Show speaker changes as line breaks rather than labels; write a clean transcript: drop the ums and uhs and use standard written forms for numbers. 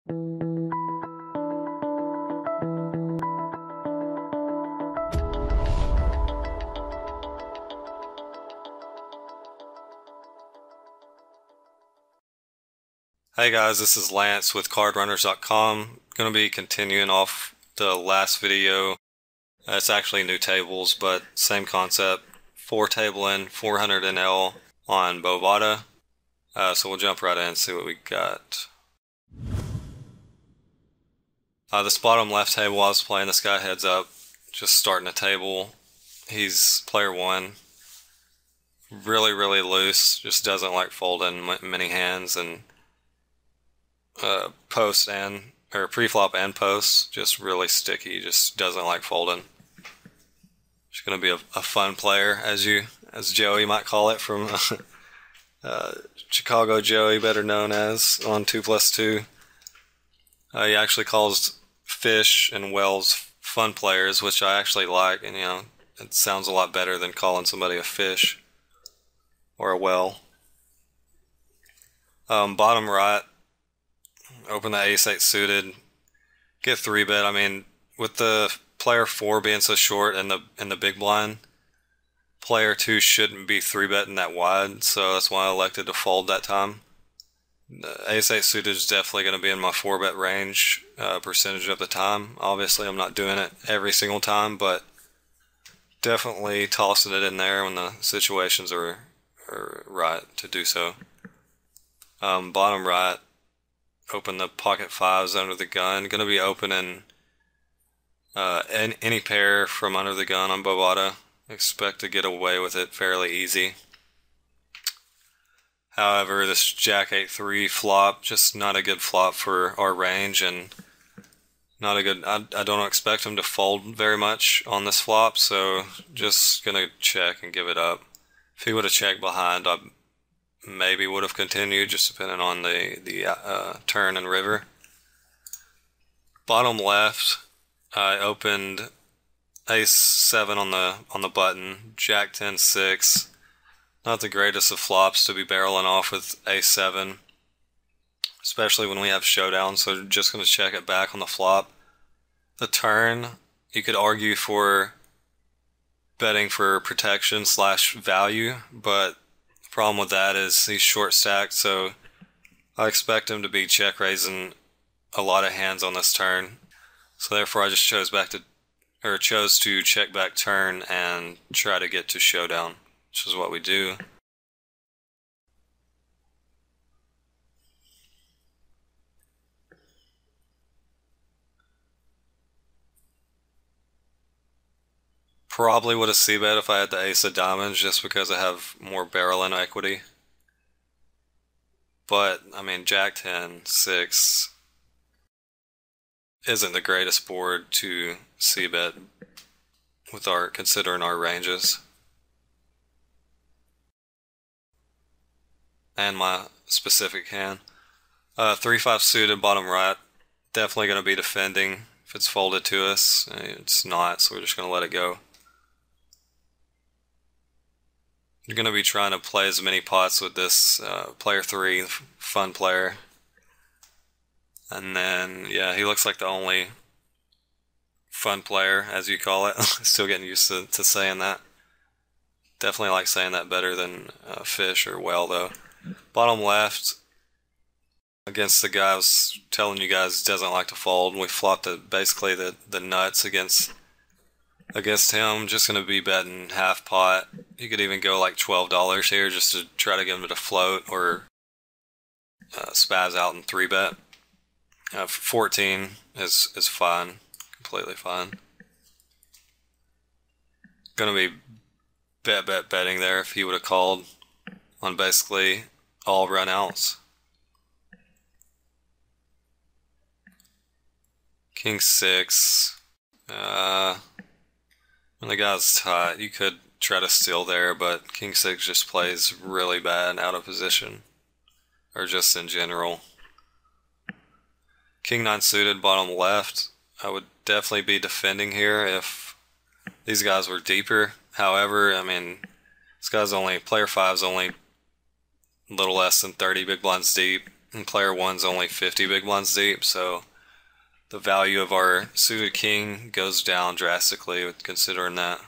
Hey guys, this is Lance with CardRunners.com. Going to be continuing off the last video. It's actually new tables, but same concept. 4 table in, 400 NL on Bovada. So we'll jump right in and see what we got. This bottom left table I was playing, this guy heads up, just starting a table. He's player 1. Really loose, just doesn't like folding many hands, and post or pre-flop and post, just really sticky, just doesn't like folding. Just gonna be a fun player, as Joey might call it, from Chicago Joey, better known as on 2+2. He actually calls fish and whales fun players, which I actually like, and it sounds a lot better than calling somebody a fish or a whale. Bottom right, open the ace-8 suited, get 3-bet. I mean, with the player 4 being so short in the big blind, player 2 shouldn't be 3-betting that wide, so that's why I elected to fold that time. The ace-8 suited is definitely going to be in my 4-bet range percentage of the time. Obviously, I'm not doing it every single time, but definitely tossing it in there when the situations are right to do so. Bottom right, open the pocket 5s under the gun. Going to be opening any pair from under the gun on Bovada. Expect to get away with it fairly easy. However, this Jack 8-3 flop, just not a good flop for our range, and not a good. I don't expect him to fold very much on this flop, so just gonna check and give it up. If he would have checked behind, I maybe would have continued, just depending on the turn and river. Bottom left, I opened ace-7 on the button, Jack 10-6. Not the greatest of flops to be barreling off with ace-7, especially when we have showdown. So just going to check it back on the flop. The turn, you could argue for betting for protection / value, but the problem with that is he's short stacked, so I expect him to be check raising a lot of hands on this turn. So therefore I just chose to check back turn and try to get to showdown, which is what we do. Probably would have c-bet if I had the ace of diamonds, just because I have more barreling equity. But, I mean, Jack 10-6 isn't the greatest board to c-bet with considering our ranges. And my specific hand. 3-5 suited, bottom right. Definitely going to be defending if it's folded to us. It's not, so we're just going to let it go. You're going to be trying to play as many pots with this player 3, fun player. And then, yeah, he looks like the only fun player, as you call it. Still getting used to saying that. Definitely like saying that better than fish or whale, though. Bottom left, against the guy I was telling you guys doesn't like to fold. We flopped basically the nuts against him. Just going to be betting half pot. You could even go like $12 here just to try to get him to float or spaz out and 3-bet. 14 is fine, completely fine. Going to be betting there if he would have called on basically all run outs. King 6. When the guy's tight, you could try to steal there, but King 6 just plays really bad out of position, or just in general. King 9 suited, bottom left. I would definitely be defending here if these guys were deeper. However, I mean, this guy's player 5's only a little less than 30 big blinds deep. and player one's only 50 big blinds deep, so the value of our suited king goes down drastically with considering that.